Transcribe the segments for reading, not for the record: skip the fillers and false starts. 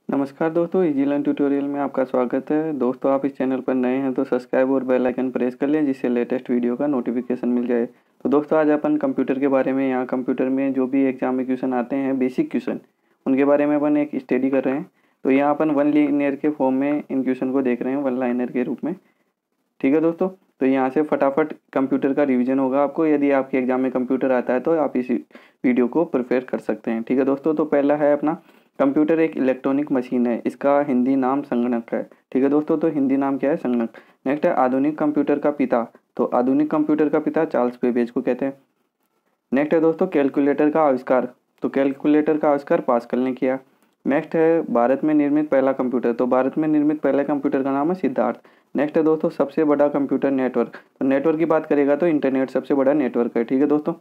नमस्कार दोस्तों, easy learn tutorial में आपका स्वागत है। दोस्तों, आप इस चैनल पर नए हैं तो सब्सक्राइब और बेल आइकन प्रेस कर लें, जिससे लेटेस्ट वीडियो का नोटिफिकेशन मिल जाए। तो दोस्तों, आज अपन कंप्यूटर के बारे में, यहाँ कंप्यूटर में जो भी एग्जाम में क्वेश्चन आते हैं, बेसिक क्वेश्चन, उनके बारे में अपन एक स्टडी कर रहे हैं। तो यहाँ अपन वन लाइनर के फॉर्म में इन क्वेश्चन को देख रहे हैं, वन लाइनर के रूप में। ठीक है दोस्तों, तो यहाँ से फटाफट कंप्यूटर का रिवीजन होगा आपको। यदि आपके एग्जाम में कंप्यूटर आता है तो आप इस वीडियो को प्रिपेयर कर सकते हैं। ठीक है दोस्तों, तो पहला है अपना, कंप्यूटर एक इलेक्ट्रॉनिक मशीन है, इसका हिंदी नाम संगणक है। ठीक है दोस्तों, तो हिंदी नाम क्या है? संगणक। नेक्स्ट है आधुनिक कंप्यूटर का पिता। तो आधुनिक कंप्यूटर का पिता चार्ल्स बेबेज को कहते हैं। नेक्स्ट है दोस्तों कैलकुलेटर का आविष्कार। तो कैलकुलेटर का आविष्कार पास्कल ने किया। नेक्स्ट है भारत में निर्मित पहला कंप्यूटर। तो भारत में निर्मित पहले कंप्यूटर का नाम है सिद्धार्थ। नेक्स्ट है दोस्तों सबसे बड़ा कंप्यूटर नेटवर्क। तो नेटवर्क की बात करेगा तो इंटरनेट सबसे बड़ा नेटवर्क है। ठीक है दोस्तों,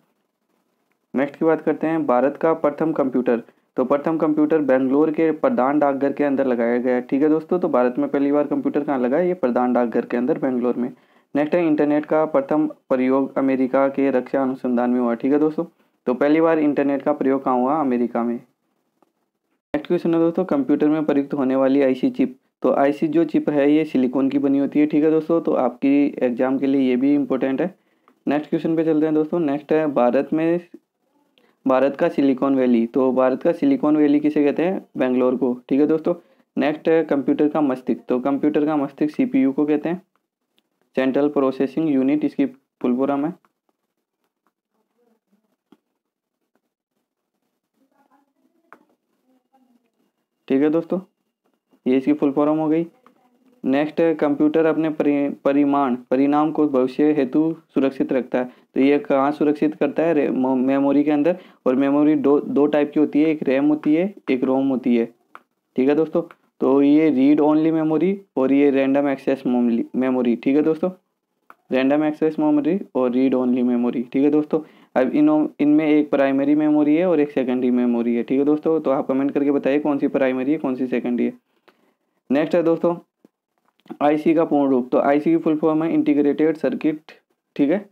नेक्स्ट की बात करते हैं भारत का प्रथम कंप्यूटर। तो प्रथम कंप्यूटर बेंगलोर के प्रधान डाकघर के अंदर लगाया गया है। ठीक है दोस्तों, तो भारत में पहली बार कंप्यूटर कहाँ लगा है? ये प्रधान डाकघर के अंदर बेंगलोर में। नेक्स्ट है इंटरनेट का प्रथम प्रयोग अमेरिका के रक्षा अनुसंधान में हुआ। ठीक है दोस्तों, तो पहली बार इंटरनेट का प्रयोग कहाँ हुआ? अमेरिका में। नेक्स्ट क्वेश्चन है दोस्तों कंप्यूटर में प्रयुक्त होने वाली आईसी चिप। तो आईसी जो चिप है ये सिलिकॉन की बनी होती है। ठीक है दोस्तों, तो आपकी एग्जाम के लिए ये भी इम्पोर्टेंट है। नेक्स्ट क्वेश्चन पे चलते हैं दोस्तों। नेक्स्ट है भारत का सिलिकॉन वैली। तो भारत का सिलिकॉन वैली किसे कहते हैं? बेंगलोर को। ठीक है दोस्तों, नेक्स्ट है कंप्यूटर का मस्तिष्क। तो कंप्यूटर का मस्तिष्क सीपीयू को कहते हैं, सेंट्रल प्रोसेसिंग यूनिट इसकी फुल फॉर्म है। ठीक है दोस्तों, ये इसकी फुल फॉर्म हो गई। नेक्स्ट है कंप्यूटर अपने परिणाम को भविष्य हेतु सुरक्षित रखता है। तो ये कहाँ सुरक्षित करता है? मेमोरी के अंदर। और मेमोरी दो टाइप की होती है, एक रैम होती है, एक रोम होती है। ठीक है दोस्तों, तो ये रीड ओनली मेमोरी और ये रैंडम एक्सेस मेमोरी। ठीक है दोस्तों, रैंडम एक्सेस मेमोरी और रीड ओनली मेमोरी। ठीक है दोस्तों, अब इनमें एक प्राइमरी मेमोरी है और एक सेकेंडरी मेमोरी है। ठीक है दोस्तों, तो आप कमेंट करके बताइए कौन सी प्राइमरी है, कौन सी सेकेंडरी है। नेक्स्ट है दोस्तों आईसी का पूर्ण रूप। तो आईसी की फुल फॉर्म है इंटीग्रेटेड सर्किट। ठीक है,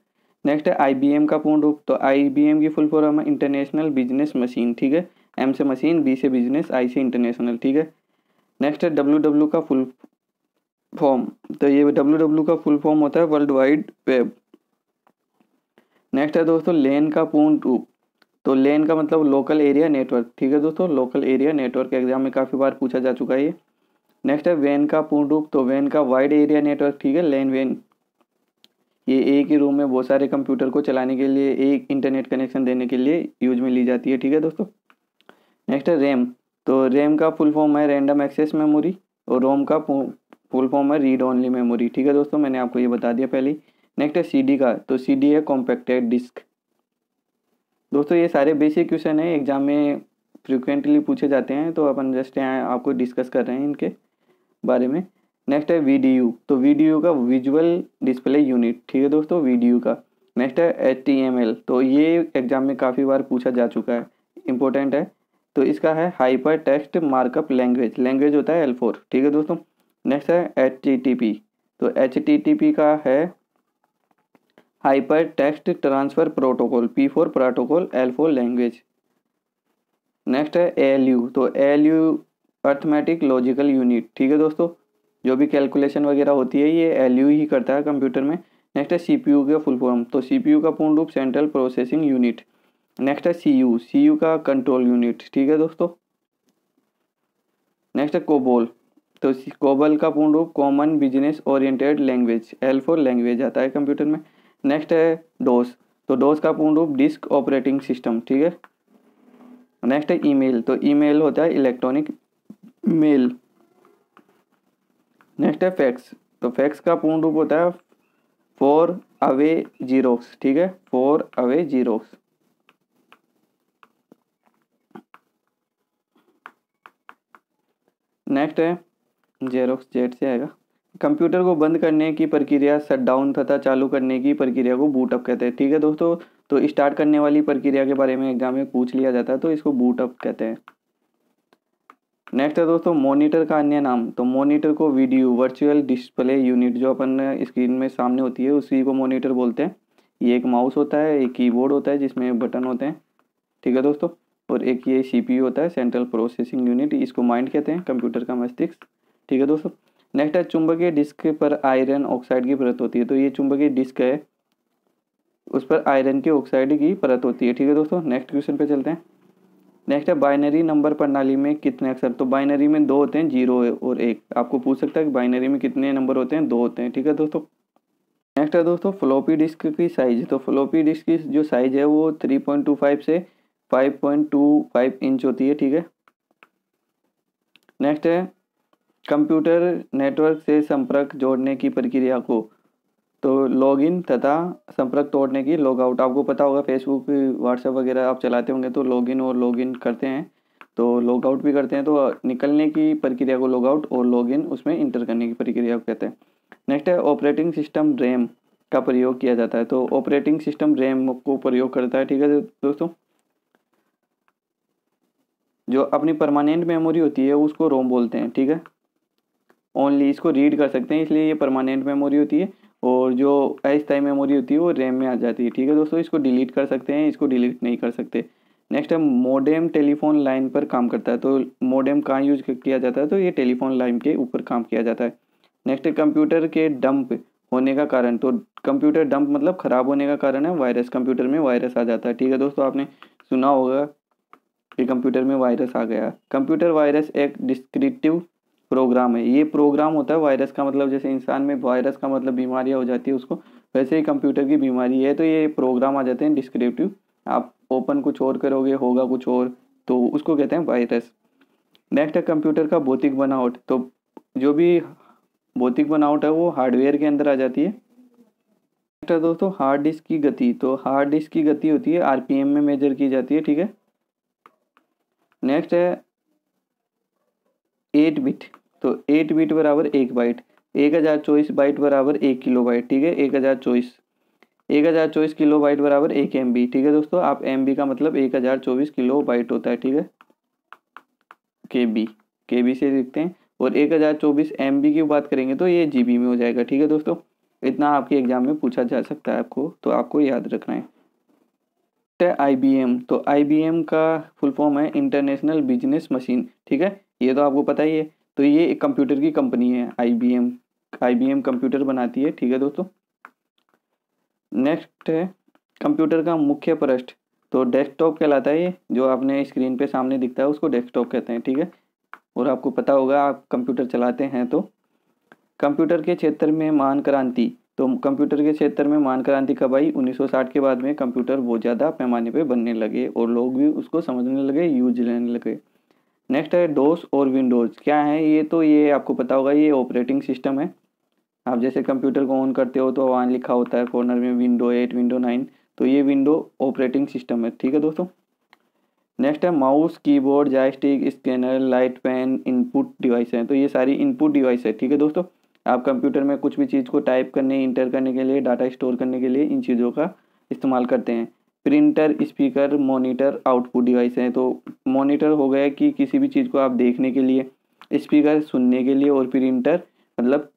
नेक्स्ट है आईबीएम का पूर्ण रूप। तो आईबीएम की फुल फॉर्म है इंटरनेशनल बिजनेस मशीन। ठीक है, एम से मशीन, बी से बिजनेस, आई से इंटरनेशनल। ठीक है, नेक्स्ट है डब्ल्यू का फुल फॉर्म। तो ये डब्ल्यू का फुल फॉर्म होता है वर्ल्ड वाइड वेब। नेक्स्ट है दोस्तों लेन का पूर्ण रूप। तो लेन का मतलब लोकल एरिया नेटवर्क। ठीक है दोस्तों, लोकल एरिया नेटवर्क एग्जाम में काफ़ी बार पूछा जा चुका है ये। नेक्स्ट है वैन का पूर्ण रूप। तो वैन का वाइड एरिया नेटवर्क। ठीक है, लैन वैन, ये एक ही रूम में बहुत सारे कंप्यूटर को चलाने के लिए, एक इंटरनेट कनेक्शन देने के लिए यूज में ली जाती है। ठीक है दोस्तों, नेक्स्ट है रैम। तो रैम का फुल फॉर्म है रैंडम एक्सेस मेमोरी और रोम का फुल फॉर्म है रीड ओनली मेमोरी। ठीक है दोस्तों, मैंने आपको ये बता दिया पहले ही। नेक्स्ट है सीडी का। तो सीडी है कॉम्पैक्टेड डिस्क। दोस्तों ये सारे बेसिक क्वेश्चन है, एग्जाम में फ्रिक्वेंटली पूछे जाते हैं, तो अपन जस्ट यहाँ आपको डिस्कस कर रहे हैं इनके बारे में। नेक्स्ट है वीडीयू। तो वीडीयू का विजुअल डिस्प्ले यूनिट। ठीक है दोस्तों, वीडीयू का। नेक्स्ट है एचटीएमएल। तो ये एग्जाम में काफ़ी बार पूछा जा चुका है, इंपॉर्टेंट है। तो इसका है hyper text markup language. Language होता है L4। ठीक है दोस्तों, नेक्स्ट है HTTP। तो HTTP का है hyper text transfer protocol, P4 protocol, L4 language. Next है ALU। तो ALU अर्थमेटिक लॉजिकल यूनिट। ठीक है दोस्तों, जो भी कैलकुलेशन वगैरह होती है ये एलयू ही करता है कंप्यूटर में। नेक्स्ट है सीपीयू का फुल फॉर्म। तो सीपीयू का पूर्ण रूप सेंट्रल प्रोसेसिंग यूनिट। नेक्स्ट है सीयू। सीयू का कंट्रोल यूनिट। ठीक है दोस्तों, नेक्स्ट है कोबोल। तो कोबल का पूर्ण रूप common business oriented language, L4 language आता है कंप्यूटर में। नेक्स्ट है डोस। तो डोस का पूर्ण रूप डिस्क ऑपरेटिंग सिस्टम। ठीक है, नेक्स्ट है ईमेल। तो ईमेल होता है इलेक्ट्रॉनिक मेल। नेक्स्ट है फैक्स। तो फैक्स का पूर्ण रूप होता है फॉर अवे जीरोक्स। ठीक है, फॉर अवे जीरोक्स। नेक्स्ट है जेरोक्स, जेड से आएगा। कंप्यूटर को बंद करने की प्रक्रिया शट डाउन तथा चालू करने की प्रक्रिया को बूटअप कहते हैं। ठीक है दोस्तों, तो स्टार्ट करने वाली प्रक्रिया के बारे में एग्जाम में पूछ लिया जाता है, तो इसको बूटअप कहते हैं। नेक्स्ट है दोस्तों मॉनिटर का अन्य नाम। तो मॉनिटर को वीडियो वर्चुअल डिस्प्ले यूनिट, जो अपन स्क्रीन में सामने होती है उसी को मॉनिटर बोलते हैं। ये एक माउस होता है, एक कीबोर्ड होता है जिसमें बटन होते हैं। ठीक है दोस्तों, और एक ये CPU होता है, सेंट्रल प्रोसेसिंग यूनिट, इसको माइंड कहते हैं, कंप्यूटर का मस्तिष्क। ठीक है दोस्तों। नेक्स्ट है चुंबकीय डिस्क पर आयरन ऑक्साइड की परत होती है। तो ये चुंबकीय डिस्क है, उस पर आयरन की ऑक्साइड की परत होती है। ठीक है दोस्तों। नेक्स्ट क्वेश्चन पे चलते हैं। नेक्स्ट है बाइनरी नंबर प्रणाली में कितने अक्षर। तो बाइनरी में 2 होते हैं, 0 और 1। आपको पूछ सकता है कि बाइनरी में कितने नंबर होते हैं, 2 होते हैं। ठीक है दोस्तों। नेक्स्ट है दोस्तों फ्लॉपी डिस्क की साइज। तो फ्लॉपी डिस्क की जो साइज है वो 3.25 से 5.25 इंच होती है। ठीक है। नेक्स्ट है कंप्यूटर नेटवर्क से संपर्क जोड़ने की प्रक्रिया को, तो लॉगिन तथा संपर्क तोड़ने की लॉगआउट। आपको पता होगा फेसबुक व्हाट्सएप वगैरह आप चलाते होंगे तो लॉगिन करते हैं, तो लॉगआउट भी करते हैं। तो निकलने की प्रक्रिया को लॉगआउट और लॉगिन उसमें इंटर करने की प्रक्रिया को कहते हैं। नेक्स्ट है ऑपरेटिंग सिस्टम रैम का प्रयोग किया जाता है। तो ऑपरेटिंग सिस्टम रैम को प्रयोग करता है। ठीक है दोस्तों। जो अपनी परमानेंट मेमोरी होती है उसको रोम बोलते हैं। ठीक है। ओनली इसको रीड कर सकते हैं, इसलिए ये परमानेंट मेमोरी होती है, और जो अस्थायी मेमोरी होती है वो रैम में आ जाती है। ठीक है दोस्तों। इसको डिलीट कर सकते हैं, इसको डिलीट नहीं कर सकते। नेक्स्ट है मोडेम टेलीफोन लाइन पर काम करता है। तो मोडेम कहाँ यूज किया जाता है, तो ये टेलीफोन लाइन के ऊपर काम किया जाता है। नेक्स्ट है कंप्यूटर के डंप होने का कारण। तो कंप्यूटर डंप मतलब खराब होने का कारण है वायरस, कंप्यूटर में वायरस आ जाता है। ठीक है दोस्तों। आपने सुना होगा कि कंप्यूटर में वायरस आ गया। कंप्यूटर वायरस एक डिस्क्रिप्टिव प्रोग्राम है। ये प्रोग्राम होता है वायरस का मतलब, जैसे इंसान में वायरस का मतलब बीमारियां हो जाती है उसको, वैसे ही कंप्यूटर की बीमारी है। तो ये प्रोग्राम आ जाते हैं डिस्क्रिप्टिव, आप ओपन कुछ और करोगे होगा कुछ और, तो उसको कहते हैं वायरस। नेक्स्ट है कंप्यूटर का भौतिक बनावट। तो जो भी भौतिक बनावट है वो हार्डवेयर के अंदर आ जाती है। नेक्स्ट है दोस्तों हार्ड डिस्क की गति। तो हार्ड डिस्क की गति होती है RPM में मेजर की जाती है। ठीक है। नेक्स्ट है 8 बिट। तो 8 बिट बराबर 1 बाइट, 1024 बाइट बराबर 1 किलो बाइट। ठीक है। 1024 किलो बाइट बराबर 1 MB। ठीक है दोस्तों। आप MB का मतलब 1024 किलो बाइट होता है। ठीक है। KB से लिखते हैं, और 1024 MB की बात करेंगे तो ये GB में हो जाएगा। ठीक है दोस्तों। इतना आपके एग्जाम में पूछा जा सकता है आपको, तो आपको याद रखना है। IBM। तो IBM का फुल फॉर्म है इंटरनेशनल बिजनेस मशीन। ठीक है। ये तो आपको पता ही है। तो ये एक कंप्यूटर की कंपनी है IBM कंप्यूटर बनाती है। ठीक है दोस्तों। नेक्स्ट है कंप्यूटर का मुख्य पृष्ठ। तो डेस्कटॉप कहलाता है ये, जो आपने स्क्रीन पे सामने दिखता है उसको डेस्कटॉप कहते हैं। ठीक है। और आपको पता होगा आप कंप्यूटर चलाते हैं। तो कंप्यूटर के क्षेत्र में महान क्रांति। तो कंप्यूटर के क्षेत्र में महान क्रांति कब आई, 1960 के बाद में कंप्यूटर बहुत ज़्यादा पैमाने पे बनने लगे और लोग भी उसको समझने लगे, यूज लेने लगे। नेक्स्ट है डोस और विंडोज़ क्या है ये, तो ये आपको पता होगा, ये ऑपरेटिंग सिस्टम है। आप जैसे कंप्यूटर को ऑन करते हो तो वहाँ लिखा होता है कॉर्नर में विंडो 8 विंडो 9, तो ये विंडो ऑपरेटिंग सिस्टम है। ठीक है दोस्तों। नेक्स्ट है mouse keyboard joystick scanner light pen input device है। तो ये सारी इनपुट डिवाइस है। ठीक है दोस्तों। आप कंप्यूटर में कुछ भी चीज़ को टाइप करने, इंटर करने के लिए, डाटा स्टोर करने के लिए इन चीज़ों का इस्तेमाल करते हैं। Printer speaker monitor output device है। तो मॉनिटर हो गया कि किसी भी चीज़ को आप देखने के लिए, स्पीकर सुनने के लिए, और प्रिंटर मतलब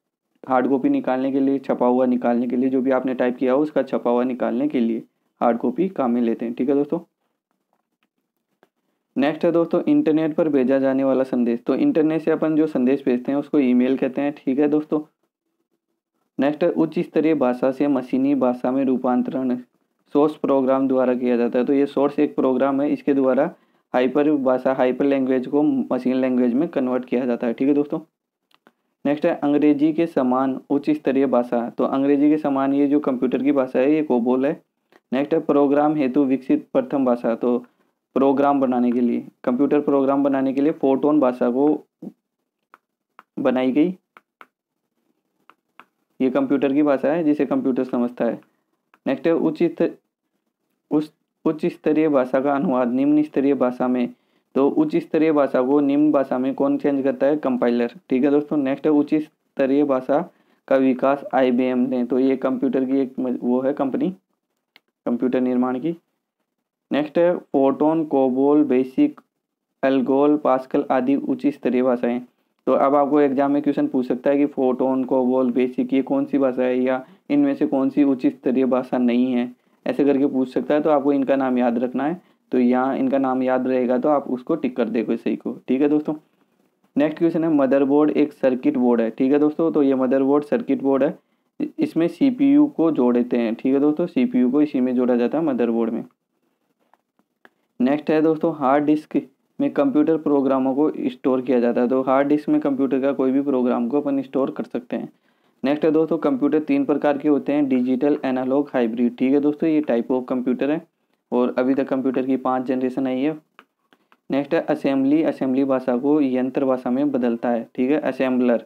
हार्ड कॉपी निकालने के लिए, छपा हुआ निकालने के लिए, जो भी आपने टाइप किया हो उसका छपा हुआ निकालने के लिए हार्ड कॉपी काम में लेते हैं। ठीक है दोस्तों। नेक्स्ट है दोस्तों इंटरनेट पर भेजा जाने वाला संदेश। तो इंटरनेट से अपन जो संदेश भेजते हैं उसको ईमेल कहते हैं। ठीक है दोस्तों। नेक्स्ट है उच्च स्तरीय भाषा से मशीनी भाषा में रूपांतरण सोर्स प्रोग्राम द्वारा किया जाता है। तो ये सोर्स एक प्रोग्राम है, इसके द्वारा हाइपर लैंग्वेज को मशीन लैंग्वेज में कन्वर्ट किया जाता है। ठीक है दोस्तों। नेक्स्ट है अंग्रेजी के समान उच्च स्तरीय भाषा। तो अंग्रेजी के समान ये जो कंप्यूटर की भाषा है ये कोबोल है। नेक्स्ट है प्रोग्राम हेतु विकसित प्रथम भाषा। तो प्रोग्राम बनाने के लिए, कंप्यूटर प्रोग्राम बनाने के लिए फोर्टोन भाषा को बनाई गई। ये कंप्यूटर की भाषा है जिसे कंप्यूटर समझता है। नेक्स्ट है उच्च स्तरीय भाषा का अनुवाद निम्न स्तरीय भाषा में। तो उच्च स्तरीय भाषा को निम्न भाषा में कौन चेंज करता है, कंपाइलर। ठीक है दोस्तों। नेक्स्ट है उच्च स्तरीय भाषा का विकास IBM ने। तो ये कंप्यूटर की एक वो है कंपनी कंप्यूटर निर्माण की। नेक्स्ट है फोर्टोन कोबोल बेसिक एल्गोल पास्कल आदि उच्च स्तरीय भाषाएं। तो अब आपको एग्जाम में क्वेश्चन पूछ सकता है कि फोर्टोन कोबोल बेसिक ये कौन सी भाषा है, या इनमें से कौन सी उच्च स्तरीय भाषा नहीं है, ऐसे करके पूछ सकता है। तो आपको इनका नाम याद रखना है। तो यहाँ इनका नाम याद रहेगा तो आप उसको टिक कर देखो सही को। ठीक है दोस्तों। नेक्स्ट क्वेश्चन है मदरबोर्ड एक सर्किट बोर्ड है। ठीक है दोस्तों, तो ये मदरबोर्ड सर्किट बोर्ड है, इसमें सीपीयू को जोड़ते हैं। ठीक है दोस्तों, सीपीयू को इसी में जोड़ा जाता है मदरबोर्ड में। नेक्स्ट है दोस्तों हार्ड डिस्क में कंप्यूटर प्रोग्रामों को स्टोर किया जाता है। तो हार्ड डिस्क में कंप्यूटर का कोई भी प्रोग्राम को अपन स्टोर कर सकते हैं। नेक्स्ट है दोस्तों कंप्यूटर 3 प्रकार के होते हैं, डिजिटल, एनालॉग, हाइब्रिड। ठीक है दोस्तों, ये टाइप ऑफ कंप्यूटर है और अभी तक कंप्यूटर की 5 जनरेशन आई है। नेक्स्ट है असेंबली, असेंबली भाषा को यंत्र भाषा में बदलता है। ठीक है, असेंबलर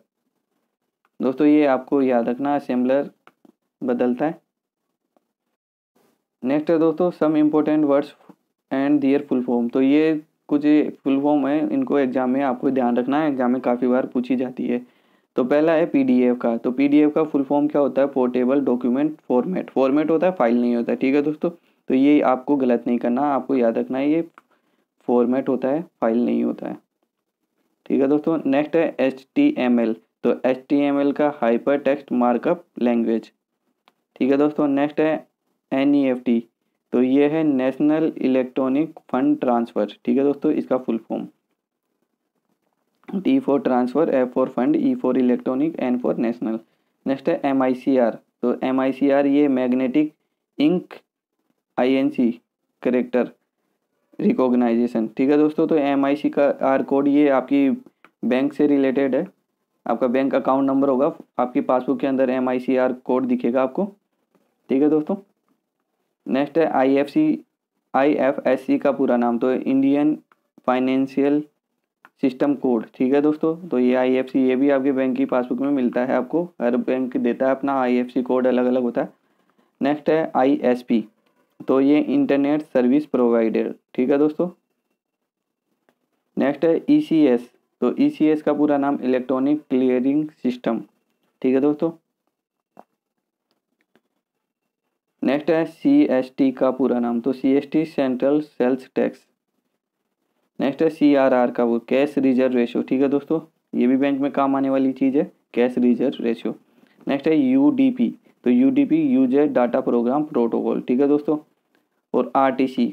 दोस्तों ये आपको याद रखना, असेंबलर बदलता है। नेक्स्ट है दोस्तों some important words and their full form. तो ये कुछ फुल फॉर्म है, इनको एग्जाम में आपको ध्यान रखना है, एग्जाम में काफ़ी बार पूछी जाती है। तो पहला है पीडीएफ का। तो पीडीएफ का फुल फॉर्म क्या होता है? Portable document format. फॉर्मेट होता है, फाइल नहीं होता है। ठीक है दोस्तों, तो ये आपको गलत नहीं करना, आपको याद रखना है ये फॉर्मेट होता है, फाइल नहीं होता है। ठीक है दोस्तों। नेक्स्ट है HTML। तो HTML का हाइपर टेक्स्ट मार्कअप लैंग्वेज। ठीक है दोस्तों। नेक्स्ट है NEFT। तो ये है नेशनल इलेक्ट्रॉनिक फंड ट्रांसफ़र। ठीक है दोस्तों, इसका full form T for transfer, F for fund, E for electronic, N for national. Next है MICR। तो MICR ये magnetic ink INC character recognition. ठीक है दोस्तों, तो MICR कोड ये आपकी बैंक से रिलेटेड है, आपका बैंक अकाउंट नंबर होगा, आपकी पासबुक के अंदर MICR कोड दिखेगा आपको। ठीक है दोस्तों। नेक्स्ट है IFSC का पूरा नाम, तो इंडियन फाइनेंशियल सिस्टम कोड। ठीक है दोस्तों, तो ये IFC ये भी आपके बैंक की पासबुक में मिलता है, आपको हर बैंक देता है अपना IFC कोड, अलग अलग होता है। नेक्स्ट है ISP। तो ये इंटरनेट सर्विस प्रोवाइडर। ठीक है दोस्तों। नेक्स्ट है ECS। तो ECS का पूरा नाम इलेक्ट्रॉनिक क्लियरिंग सिस्टम। ठीक है दोस्तों। नेक्स्ट है CST का पूरा नाम। तो CST central sales tax. Next है CRR का वो कैश रिजर्व रेशियो। ठीक है दोस्तों, ये भी बैंक में काम आने वाली चीज़ है, कैश रिजर्व रेशियो। नेक्स्ट है UDP। तो UDP user data program protocol. ठीक है दोस्तों। और RTC।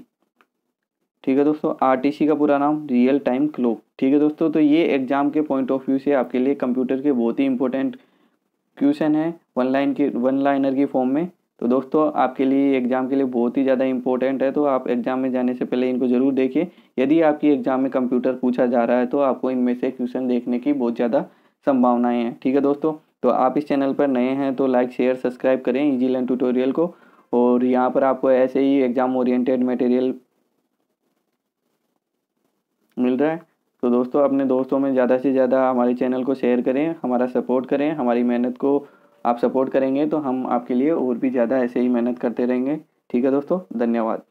ठीक है दोस्तों, RTC का पूरा नाम रियल टाइम क्लॉक। ठीक है दोस्तों, तो ये एग्जाम के पॉइंट ऑफ व्यू से आपके लिए कंप्यूटर के बहुत ही इंपॉर्टेंट क्वेश्चन है, वन लाइनर की फॉर्म में। तो दोस्तों आपके लिए एग्ज़ाम के लिए बहुत ही ज़्यादा इंपॉर्टेंट है, तो आप एग्ज़ाम में जाने से पहले इनको ज़रूर देखिए। यदि आपकी एग्ज़ाम में कंप्यूटर पूछा जा रहा है तो आपको इनमें से क्वेश्चन देखने की बहुत ज़्यादा संभावनाएं हैं। ठीक है दोस्तों, तो आप इस चैनल पर नए हैं तो लाइक शेयर सब्सक्राइब करें इजी लर्न ट्यूटोरियल को, और यहाँ पर आपको ऐसे ही एग्ज़ाम ओरिएंटेड मटेरियल मिल रहा है। तो दोस्तों अपने दोस्तों में ज़्यादा से ज़्यादा हमारे चैनल को शेयर करें, हमारा सपोर्ट करें, हमारी मेहनत को आप सपोर्ट करेंगे तो हम आपके लिए और भी ज़्यादा ऐसे ही मेहनत करते रहेंगे। ठीक है दोस्तों, धन्यवाद।